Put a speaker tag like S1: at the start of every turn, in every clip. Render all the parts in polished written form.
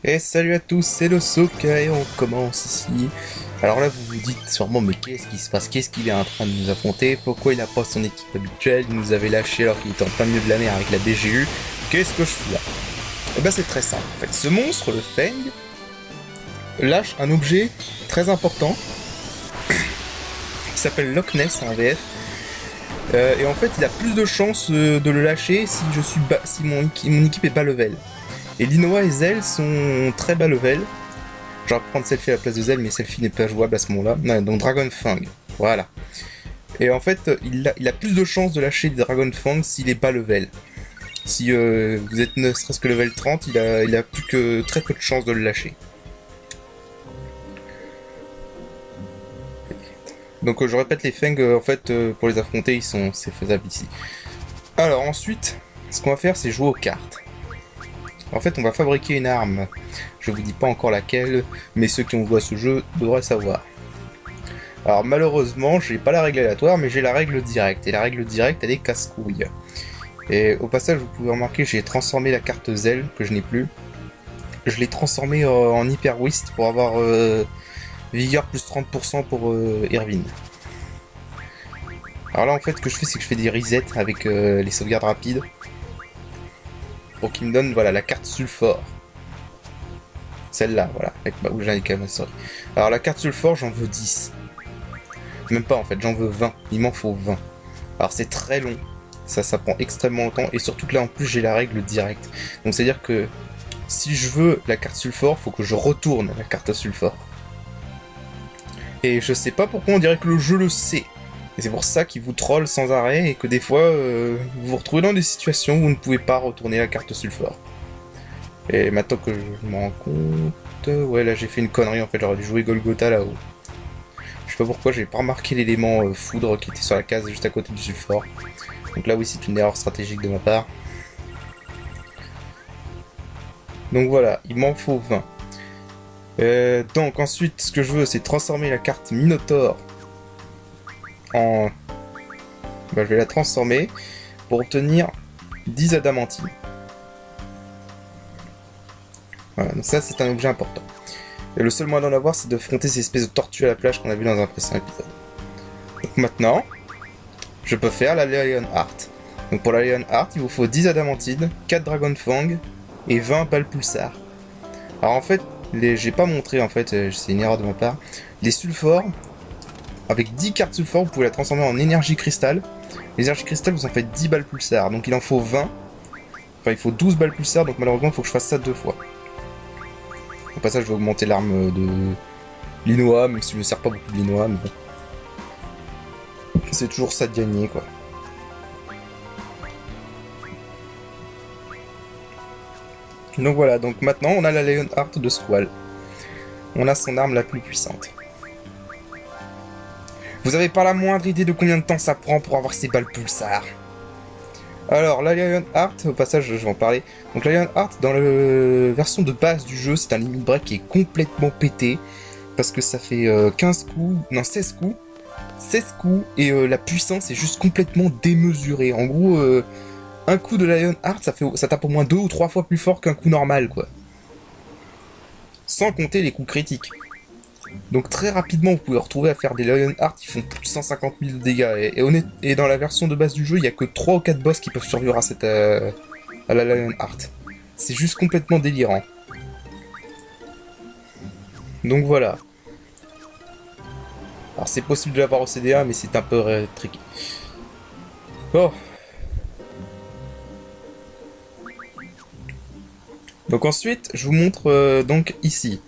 S1: Et salut à tous, c'est le Soka et on commence ici. Alors là vous vous dites sûrement mais qu'est-ce qui se passe? Qu'est-ce qu'il est en train de nous affronter? Pourquoi il n'a pas son équipe habituelle? Il nous avait lâché alors qu'il était en plein milieu de la mer avec la BGU. Qu'est-ce que je fous là? Et ben c'est très simple. En fait ce monstre, le Feng, lâche un objet très important qui s'appelle Loch Ness en VF. Et en fait il a plus de chances de le lâcher si je suis si mon équipe est bas level. Et Linoa et Zell sont très bas level. J'aurais pu prendre Selfie à la place de Zell, mais Selfie n'est pas jouable à ce moment-là. Non, donc Dragon Fang, voilà. Et en fait, il a plus de chances de lâcher des Dragon Fang s'il est bas level. Si vous êtes ne serait-ce que level 30, il a plus que très peu de chances de le lâcher. Donc je répète, les Feng, en fait, pour les affronter, c'est faisable ici. Alors ensuite, ce qu'on va faire, c'est jouer aux cartes. En fait, on va fabriquer une arme. Je vous dis pas encore laquelle, mais ceux qui ont joué à ce jeu devraient savoir. Alors malheureusement, j'ai pas la règle aléatoire, mais j'ai la règle directe. Et la règle directe, elle est casse-couille. Et au passage, vous pouvez remarquer, j'ai transformé la carte Zell, que je n'ai plus. Je l'ai transformée en Hyper Whist pour avoir vigueur plus 30% pour Irvine. Alors là, en fait, ce que je fais, c'est que je fais des resets avec les sauvegardes rapides. Pour qu'il me donne, voilà, la carte Sulfore. Celle-là, voilà, avec ma Camassori. Alors la carte Sulfore, j'en veux 10. Même pas en fait, j'en veux 20. Il m'en faut 20. Alors c'est très long. Ça prend extrêmement longtemps. Et surtout que là en plus j'ai la règle directe. Donc c'est à dire que si je veux la carte Sulfore, faut que je retourne la carte Sulfore. Et je sais pas pourquoi on dirait que le jeu le sait. Et c'est pour ça qu'il vous troll sans arrêt et que des fois vous vous retrouvez dans des situations où vous ne pouvez pas retourner la carte Sulfore. Et maintenant que je m'en rends compte... Ouais là j'ai fait une connerie en fait, j'aurais dû jouer Golgotha là-haut. Je sais pas pourquoi j'ai pas remarqué l'élément foudre qui était sur la case juste à côté du sulfore. Donc là oui c'est une erreur stratégique de ma part. Donc voilà, il m'en faut 20. Donc ensuite ce que je veux c'est transformer la carte Minotaur en... Bah, je vais la transformer pour obtenir 10 adamantines. Voilà, donc ça c'est un objet important. Et le seul moyen d'en avoir c'est d'affronter ces espèces de tortues à la plage qu'on a vu dans un précédent épisode. Donc maintenant, je peux faire la Lion Heart. Donc pour la Lion Heart, il vous faut 10 adamantines, 4 Dragon Fang et 20 balles pulsar. Alors en fait, j'ai pas montré en fait, c'est une erreur de ma part. Les sulfores, avec 10 cartes sulfores, vous pouvez la transformer en énergie cristal. L'énergie cristal, vous en faites 10 balles pulsar. Donc il en faut 20. Enfin, il faut 12 balles pulsar, donc malheureusement, il faut que je fasse ça 2 fois. Au passage, je vais augmenter l'arme de Linoa, même si je ne sers pas beaucoup de Linoa, mais bon. C'est toujours ça de gagner, quoi. Donc voilà, donc maintenant on a la Lionheart de Squall. On a son arme la plus puissante. Vous avez pas la moindre idée de combien de temps ça prend pour avoir ces balles pulsar. Alors la Lionheart, au passage je vais en parler. Donc la Lionheart dans la version de base du jeu, c'est un limit break qui est complètement pété. Parce que ça fait 15 coups, non 16 coups. 16 coups et la puissance est juste complètement démesurée. En gros, un coup de Lionheart, ça tape au moins 2 ou 3 fois plus fort qu'un coup normal, quoi. Sans compter les coups critiques. Donc très rapidement, vous pouvez retrouver à faire des Lionheart qui font plus de 150 000 de dégâts. Et dans la version de base du jeu, il n'y a que 3 ou 4 boss qui peuvent survivre à, à la Lionheart. C'est juste complètement délirant. Donc voilà. Alors c'est possible de l'avoir au CDA, mais c'est un peu tricky. Bon. Donc ensuite, je vous montre donc ici.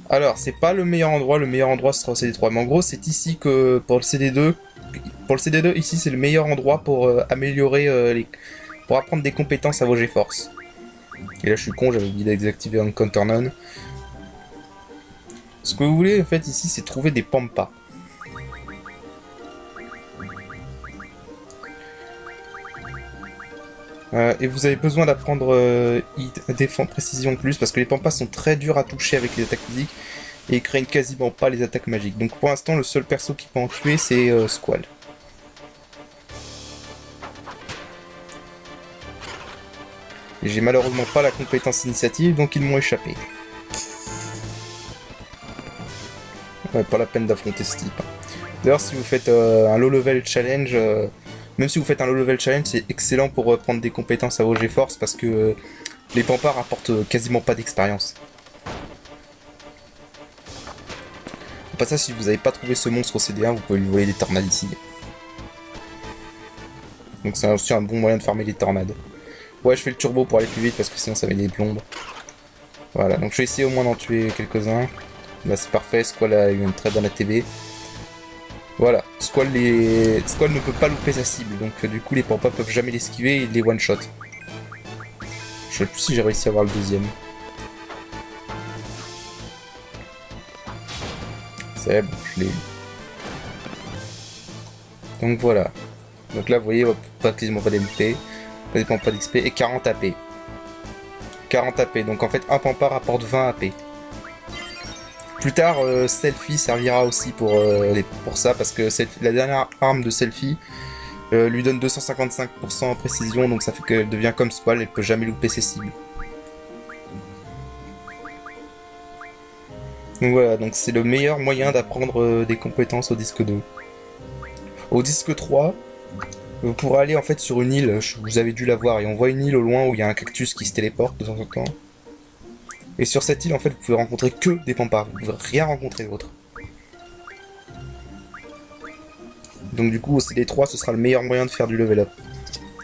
S1: Alors, c'est pas le meilleur endroit sera au CD3. Mais en gros, c'est ici que pour le CD2, ici c'est le meilleur endroit pour améliorer pour apprendre des compétences à vos GeForce. Et là, je suis con, j'avais oublié de désactiver Encounter None. Ce que vous voulez en fait ici, c'est trouver des pampas. Et vous avez besoin d'apprendre défense précision plus parce que les pampas sont très durs à toucher avec les attaques physiques et ils craignent quasiment pas les attaques magiques. Donc pour l'instant le seul perso qui peut en tuer c'est Squall. J'ai malheureusement pas la compétence initiative donc ils m'ont échappé. Ouais, pas la peine d'affronter ce type. D'ailleurs, si vous faites un low level challenge, même si vous faites un low level challenge, c'est excellent pour prendre des compétences à vos GeForce parce que les pampas rapportent quasiment pas d'expérience. Pas ça, si vous n'avez pas trouvé ce monstre au CD1, vous pouvez lui voler des tornades ici. Donc c'est aussi un bon moyen de farmer les tornades. Ouais, je fais le turbo pour aller plus vite parce que sinon ça met des plombes. Voilà, donc je vais essayer au moins d'en tuer quelques-uns. Là c'est parfait, Squall a eu une très bonne ATB. Voilà, Squall ne peut pas louper sa cible, donc du coup les pampas peuvent jamais l'esquiver et il les one-shot. Je sais plus si j'ai réussi à avoir le deuxième. C'est bon, je l'ai eu. Donc voilà. Donc là vous voyez, pas quasiment pas d'MP, pas des pampas d'XP et 40 AP. 40 AP, donc en fait un pampa rapporte 20 AP. Plus tard, Selfie servira aussi pour ça, parce que la dernière arme de Selfie lui donne 255% en précision, donc ça fait qu'elle devient comme Squall, elle peut jamais louper ses cibles. Donc voilà, donc c'est le meilleur moyen d'apprendre des compétences au disque 2. Au disque 3, vous pourrez aller en fait sur une île, vous avez dû la voir, et on voit une île au loin où il y a un cactus qui se téléporte de temps en temps. Et sur cette île, en fait, vous pouvez rencontrer que des pampas, vous pouvez rien rencontrer d'autre. Donc du coup, au CD3, ce sera le meilleur moyen de faire du level up.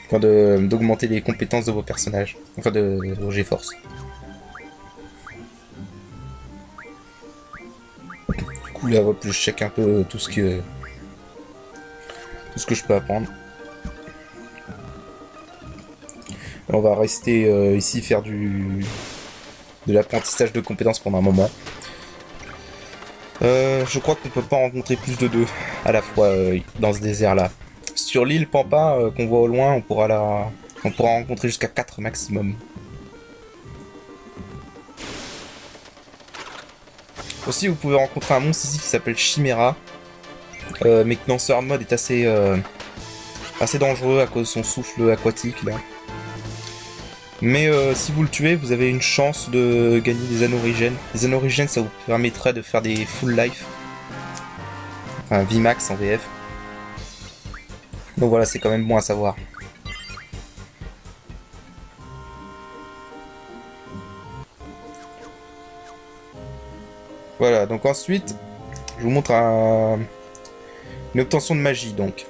S1: Enfin, d'augmenter les compétences de vos personnages. Enfin, de vos GeForce. Du coup, là, hop, je check un peu tout ce que je peux apprendre. On va rester ici faire de l'apprentissage de compétences pendant un moment. Je crois qu'on peut pas rencontrer plus de deux à la fois dans ce désert là. Sur l'île Pampa qu'on voit au loin, on pourra rencontrer jusqu'à 4 maximum. Aussi, vous pouvez rencontrer un monstre ici qui s'appelle Chimera, mais qui dans ce hard mode est assez dangereux à cause de son souffle aquatique là. Mais si vous le tuez, vous avez une chance de gagner des anorigènes. Les anorigènes, ça vous permettrait de faire des full life. Enfin, VMAX en VF. Donc voilà, c'est quand même bon à savoir. Voilà, donc ensuite, je vous montre une obtention de magie. Donc,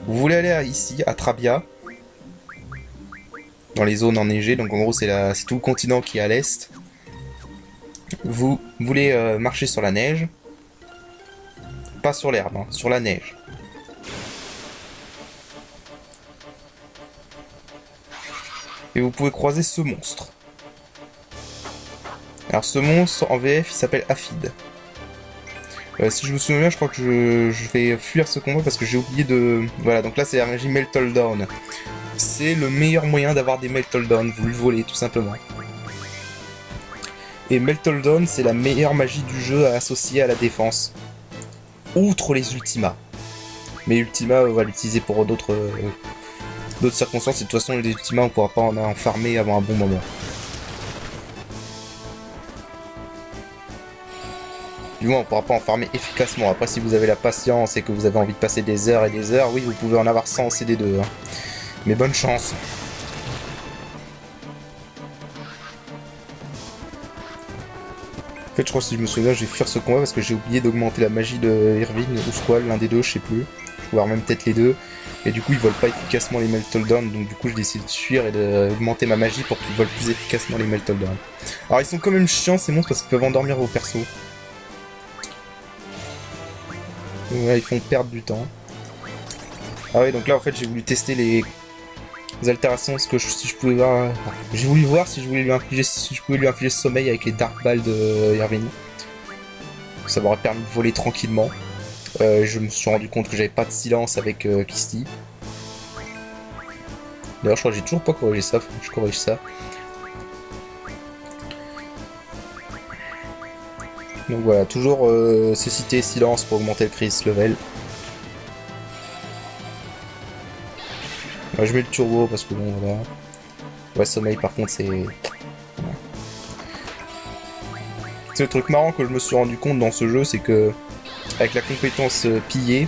S1: vous voulez aller ici, à Trabia, dans les zones enneigées. Donc en gros, c'est tout le continent qui est à l'est. Vous voulez marcher sur la neige. Pas sur l'herbe, hein, sur la neige. Et vous pouvez croiser ce monstre. Alors ce monstre, en VF, il s'appelle Aphid. Si je me souviens bien, je crois que je vais fuir ce combat parce que j'ai oublié de... Voilà, donc là c'est la magie Meltle Down. C'est le meilleur moyen d'avoir des Meltle Down, vous le volez tout simplement. Et Meltle Down, c'est la meilleure magie du jeu à associer à la défense. Outre les Ultimas. Mais Ultima, on va l'utiliser pour d'autres circonstances, et de toute façon les Ultimas, on pourra pas en farmer avant un bon moment. Du moins, on pourra pas en farmer efficacement. Après, si vous avez la patience et que vous avez envie de passer des heures et des heures, oui, vous pouvez en avoir 100 en CD2. Hein. Mais bonne chance. En fait, je crois que si je me souviens, je vais fuir ce combat parce que j'ai oublié d'augmenter la magie de Irvine ou Squall, l'un des deux, je sais plus. Voire même peut-être les deux. Et du coup, ils volent pas efficacement les Meltle Down. Donc du coup, j'ai décidé de fuir et d'augmenter ma magie pour qu'ils volent plus efficacement les Meltle Down. Alors, ils sont quand même chiants ces monstres parce qu'ils peuvent endormir vos persos. Ouais, ils font perdre du temps. Ah ouais, donc là en fait j'ai voulu tester les altérations parce que si je pouvais voir, j'ai voulu voir si je pouvais lui infliger ce sommeil avec les Dark Balls de Irvine. Ça m'aurait permis de voler tranquillement. Je me suis rendu compte que j'avais pas de silence avec Kisty. D'ailleurs je crois que j'ai toujours pas corrigé ça, faut que je corrige ça. Donc voilà, toujours cécité et silence pour augmenter le crisis level. Ouais, je mets le turbo parce que bon voilà. Ouais, sommeil par contre c'est... Voilà. C'est le truc marrant que je me suis rendu compte dans ce jeu, c'est que avec la compétence piller,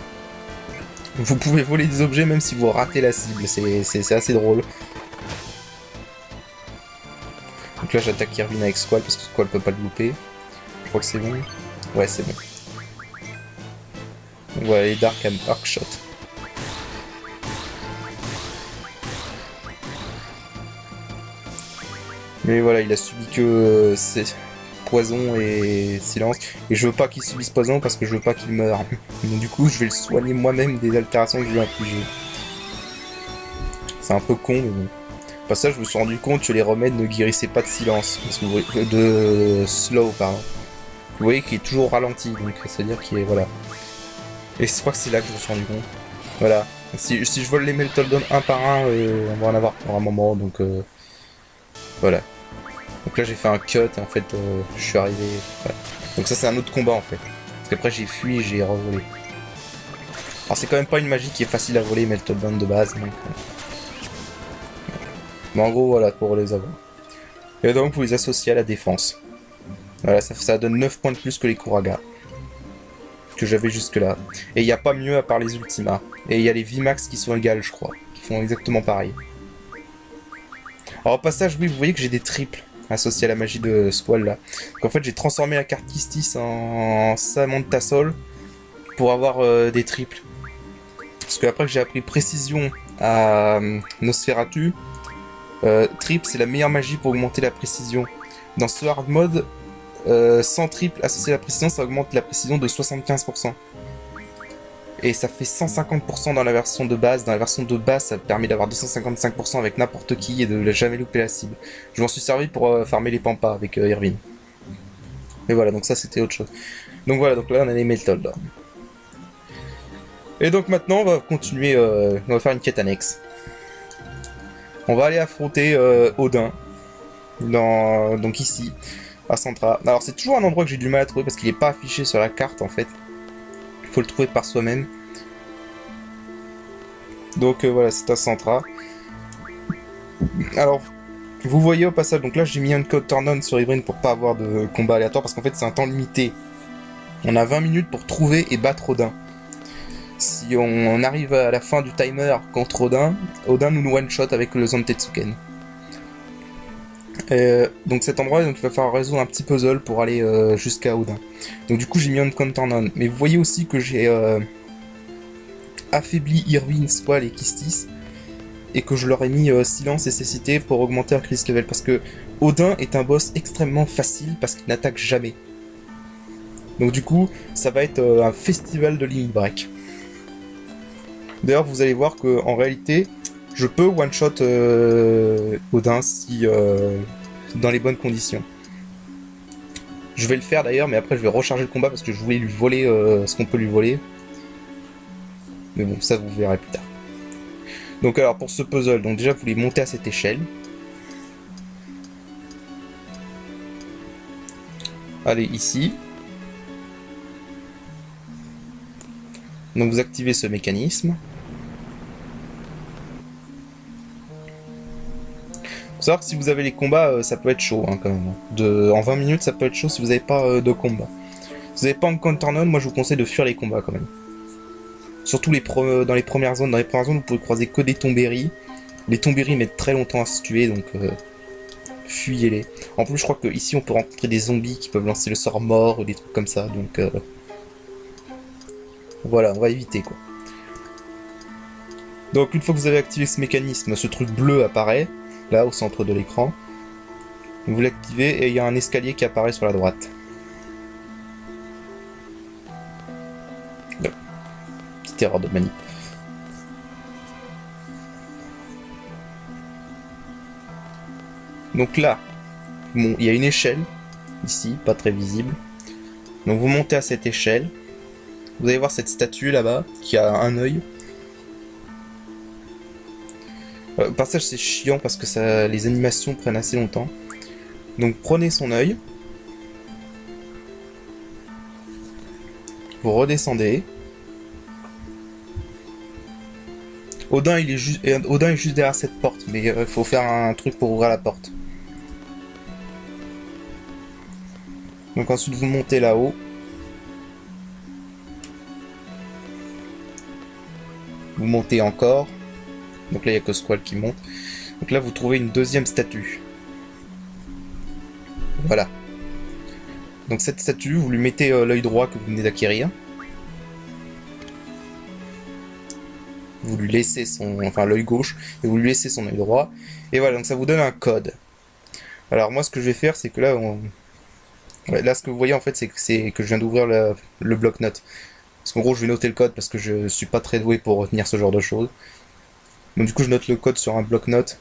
S1: vous pouvez voler des objets même si vous ratez la cible. C'est assez drôle. Donc là j'attaque Irvine avec Squall parce que Squall peut pas le louper. Je crois que c'est bon. Ouais, c'est bon. Donc voilà les Dark Arc Shot. Mais voilà, il a subi que poison et silence. Et je veux pas qu'il subisse poison parce que je veux pas qu'il meure. Donc du coup, je vais le soigner moi-même des altérations que je lui ai infligées. C'est un peu con, mais bon. Pas ça, je me suis rendu compte que les remèdes ne guérissaient pas de silence. Parce que vous voyez, de slow, pardon. Vous voyez qu'il est toujours ralenti, donc c'est-à-dire qu'il est... Voilà. Et je crois que c'est là que je me suis rendu compte. Voilà. Si je vole les Meltdown un par un, on va en avoir pour un moment, donc... Voilà. Donc là j'ai fait un cut et en fait je suis arrivé... Voilà. Donc ça c'est un autre combat en fait. Parce qu'après j'ai fui et j'ai revolé. Alors c'est quand même pas une magie qui est facile à voler, Meltdown de base. Donc, mais en gros voilà pour les avoir. Et donc vous les associez à la défense. Voilà, ça donne 9 points de plus que les Kuraga. Que j'avais jusque là. Et il n'y a pas mieux à part les Ultimas. Et il y a les VMAX qui sont égales je crois. Qui font exactement pareil. Alors au passage oui vous voyez que j'ai des triples associés à la magie de Squall là. Donc en fait j'ai transformé la carte Kistis en Samantha Sol pour avoir des triples. Parce que après que j'ai appris précision à Nosferatu, triple c'est la meilleure magie pour augmenter la précision. Dans ce hard mode, sans triple associé à la précision, ça augmente la précision de 75%. Et ça fait 150% dans la version de base. Dans la version de base, ça permet d'avoir 255% avec n'importe qui et de jamais louper la cible. Je m'en suis servi pour farmer les pampas avec Irvine. Et voilà, donc ça c'était autre chose. Donc voilà, donc là on a les Meltdown. Et donc maintenant on va continuer, on va faire une quête annexe. On va aller affronter Odin. Donc ici, à Centra. Alors c'est toujours un endroit que j'ai du mal à trouver parce qu'il n'est pas affiché sur la carte en fait. Faut le trouver par soi-même. Donc voilà, c'est à Centra. Alors, vous voyez au passage, donc là j'ai mis un code turn on sur Irvine pour pas avoir de combat aléatoire parce qu'en fait c'est un temps limité. On a 20 minutes pour trouver et battre Odin. Si on arrive à la fin du timer contre Odin, Odin nous one-shot avec le Zantetsuken. Donc cet endroit, donc, il va falloir résoudre un petit puzzle pour aller jusqu'à Odin. Donc du coup j'ai mis un counter on. Mais vous voyez aussi que j'ai affaibli Irvine, Squall et Kistis. Et que je leur ai mis silence et cécité pour augmenter leur crisis level. Parce que Odin est un boss extrêmement facile parce qu'il n'attaque jamais. Donc du coup ça va être un festival de limit break. D'ailleurs vous allez voir que en réalité je peux one-shot Odin si dans les bonnes conditions. Je vais le faire d'ailleurs, mais après je vais recharger le combat parce que je voulais lui voler ce qu'on peut lui voler. Mais bon, ça vous verrez plus tard. Donc alors pour ce puzzle, donc déjà vous voulez monter à cette échelle. Allez ici. Donc vous activez ce mécanisme. Faut savoir que si vous avez les combats, ça peut être chaud hein, quand même. En 20 minutes, ça peut être chaud si vous n'avez pas de combat. Si vous n'avez pas en counter on, moi je vous conseille de fuir les combats quand même. Surtout dans les premières zones. Dans les premières zones, vous pouvez croiser que des tombéries. Les tombéries mettent très longtemps à se tuer, donc fuyez-les. En plus, je crois que ici on peut rencontrer des zombies qui peuvent lancer le sort mort ou des trucs comme ça, donc voilà, on va éviter quoi. Donc une fois que vous avez activé ce mécanisme, ce truc bleu apparaît, là au centre de l'écran. Vous l'activez et il y a un escalier qui apparaît sur la droite. Petite erreur de manip. Donc là, bon, il y a une échelle, ici, pas très visible. Donc vous montez à cette échelle. Vous allez voir cette statue là-bas, qui a un œil. Au passage c'est chiant parce que les animations prennent assez longtemps. Donc prenez son œil. Vous redescendez. Odin est juste derrière cette porte, mais il faut faire un truc pour ouvrir la porte. Donc ensuite vous montez là-haut. Vous montez encore. Donc là, il n'y a que Squall qui monte. Donc là, vous trouvez une deuxième statue. Voilà. Donc cette statue, vous lui mettez l'œil droit que vous venez d'acquérir. Vous lui laissez son... Enfin, l'œil gauche. Et vous lui laissez son œil droit. Et voilà, donc ça vous donne un code. Alors moi, ce que je vais faire, c'est que là, ouais, là, ce que vous voyez, en fait, c'est que je viens d'ouvrir le bloc-notes. Parce qu'en gros, je vais noter le code parce que je suis pas très doué pour retenir ce genre de choses. Donc du coup, je note le code sur un bloc-notes.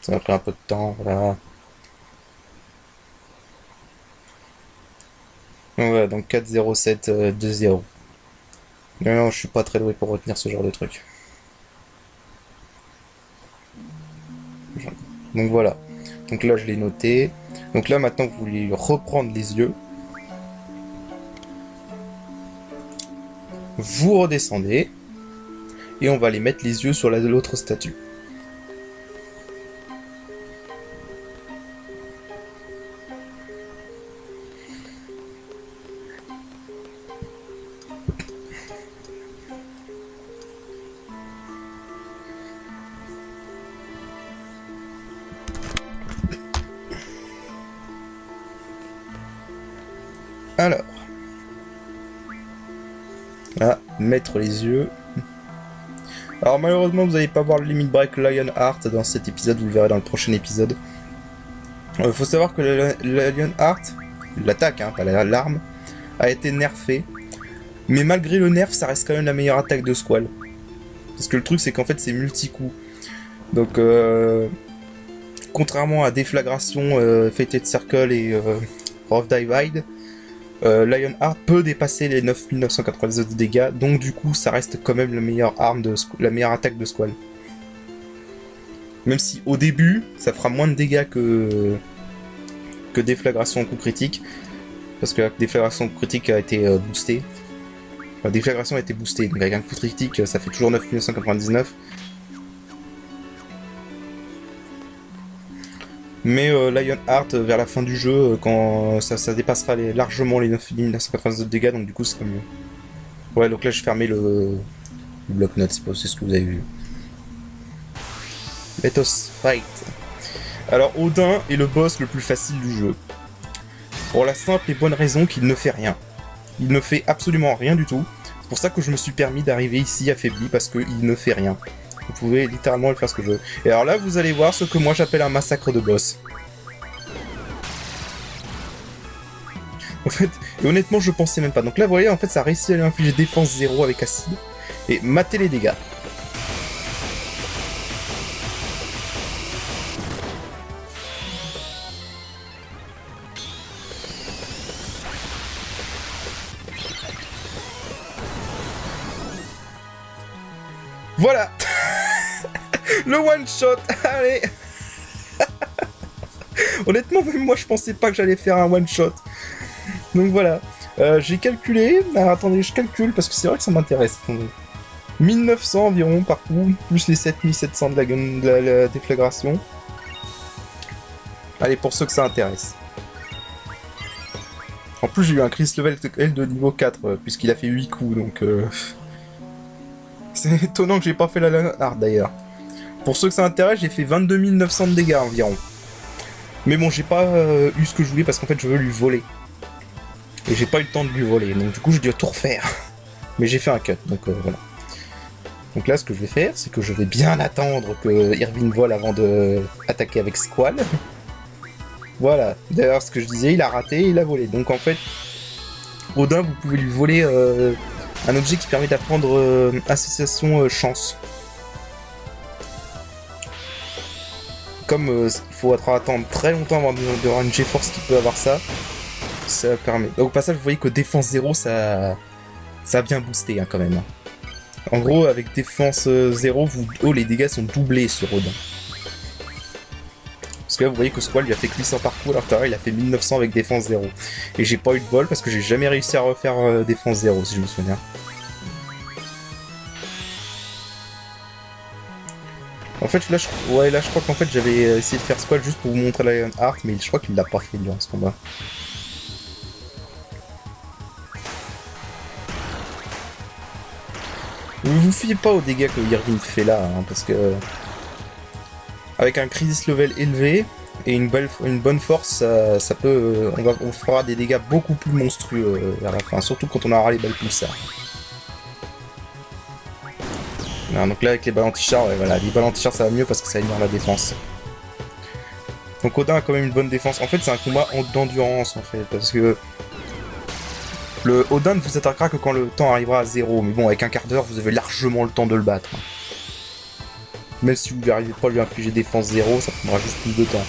S1: Ça m'a pris un peu de temps, voilà. Ouais, donc 40720. Non, je suis pas très doué pour retenir ce genre de truc. Donc voilà. Donc là, je l'ai noté. Donc là, maintenant, vous voulez reprendre les yeux. Vous redescendez. Et on va aller mettre les yeux sur l'autre statue. Alors. Là, mettre les yeux. Alors malheureusement, vous n'allez pas voir le Limit Break Lionheart dans cet épisode, vous le verrez dans le prochain épisode. Faut savoir que le Lionheart, l'attaque, hein, pas l'arme, a été nerfée. Mais malgré le nerf, ça reste quand même la meilleure attaque de Squall. Parce que le truc, c'est qu'en fait, c'est multi-coup. Donc, contrairement à Déflagration, Fated Circle et Rough Divide, Lionheart peut dépasser les 9990 de dégâts, donc du coup ça reste quand même la meilleure la meilleure attaque de Squall. Même si au début ça fera moins de dégâts que Déflagration en coup critique, parce que la Déflagration en coup critique a été boostée. Enfin, Déflagration a été boostée, donc avec un coup critique ça fait toujours 9999. Mais Lionheart, vers la fin du jeu, quand ça dépassera largement les 9992 dégâts, donc du coup, ce sera mieux. Ouais, donc là, je fermais le bloc-notes, c'est ce que vous avez vu. Let us fight. Alors, Odin est le boss le plus facile du jeu. Pour la simple et bonne raison qu'il ne fait rien. Il ne fait absolument rien du tout. C'est pour ça que je me suis permis d'arriver ici affaibli, parce qu'il ne fait rien. Vous pouvez littéralement le faire ce que je veux. Et alors là, vous allez voir ce que moi j'appelle un massacre de boss. En fait, et honnêtement, je pensais même pas. Donc là, vous voyez, en fait, ça a réussi à lui infliger défense 0 avec acide. Et mater les dégâts. Voilà. Le one shot. Allez. Honnêtement, même moi, je pensais pas que j'allais faire un one shot. Donc voilà. J'ai calculé. Alors, attendez, je calcule parce que c'est vrai que ça m'intéresse. 1900 environ par coup, plus les 7700 de la déflagration. Allez, pour ceux que ça intéresse. En plus, j'ai eu un Chris Level de niveau 4, puisqu'il a fait 8 coups, donc... C'est étonnant que j'ai pas fait la Lionheart d'ailleurs. Pour ceux que ça intéresse, j'ai fait 22 900 de dégâts environ. Mais bon, j'ai pas eu ce que je voulais parce qu'en fait, je veux lui voler. Et j'ai pas eu le temps de lui voler, donc du coup, je dois tout refaire. Mais j'ai fait un cut, donc voilà. Donc là, ce que je vais faire, c'est que je vais bien attendre que Irvine vole avant de attaquer avec Squall. Voilà. D'ailleurs, ce que je disais, il a raté, il a volé. Donc en fait, Odin, vous pouvez lui voler un objet qui permet d'apprendre association chance. Comme il faut attendre très longtemps avant d'avoir une GeForce qui peut avoir ça, ça permet. Donc au passage, vous voyez que défense 0, ça a bien boosté hein, quand même. En gros, avec défense 0, les dégâts sont doublés sur Odin. Parce que là, vous voyez que Squall lui a fait 800 par coup, alors tout à l'heure, il a fait 1900 avec défense 0. Et j'ai pas eu de bol parce que j'ai jamais réussi à refaire défense 0, si je me souviens. En fait, là, je crois qu'en fait, j'avais essayé de faire Squall juste pour vous montrer la Lionheart, mais je crois qu'il l'a pas fait durant ce combat. Ne vous fiez pas aux dégâts que Irving fait là, hein, parce que... Avec un crisis level élevé et une bonne force, ça peut... on fera des dégâts beaucoup plus monstrueux vers la fin, surtout quand on aura les balles pulsar. Donc là avec les balles anti-char, ouais, voilà, les balles anti-char ça va mieux parce que ça améliore la défense. Donc Odin a quand même une bonne défense. En fait c'est un combat d'endurance en fait, parce que... Le Odin ne vous attaquera que quand le temps arrivera à 0, mais bon avec un quart d'heure vous avez largement le temps de le battre. Même si vous n'arrivez pas à lui infliger défense 0, ça prendra juste plus de temps.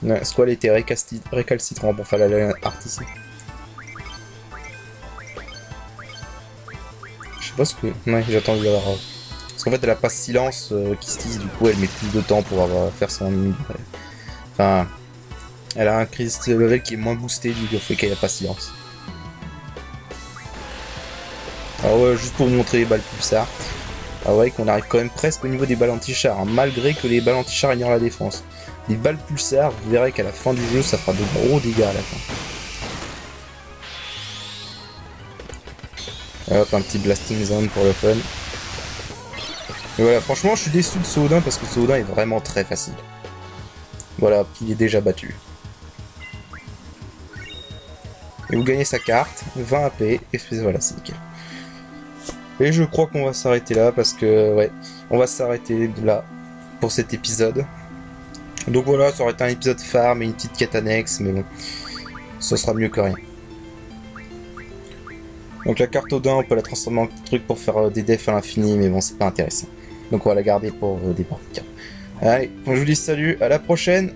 S1: Ouais, Squall était récalcitrant pour faire la art ici. Je sais pas ce que... Ouais, j'attends de l'avoir... Parce qu'en fait, elle a pas silence qui se tisse, du coup, elle met plus de temps pour faire son ennemi. Enfin... Elle a un crisis level qui est moins boosté du fait qu'elle a pas silence. Alors ouais, juste pour vous montrer les balles pulsar. Ah ouais, qu'on arrive quand même presque au niveau des balles anti-char, hein, malgré que les balles anti-char ignorent la défense. Les balles pulsar, vous verrez qu'à la fin du jeu, ça fera de gros dégâts à la fin. Hop, un petit blasting zone pour le fun. Et voilà, franchement, je suis déçu de Saudin parce que Saudin est vraiment très facile. Voilà, il est déjà battu. Et vous gagnez sa carte, 20 AP, et voilà, c'est nickel. Et je crois qu'on va s'arrêter là parce que, ouais, on va s'arrêter là pour cet épisode. Donc voilà, ça aurait été un épisode farm et une petite quête annexe, mais bon, ça sera mieux que rien. Donc la carte Odin, on peut la transformer en truc pour faire des defs à l'infini, mais bon, c'est pas intéressant. Donc on va la garder pour des parties. Allez, je vous dis salut, à la prochaine!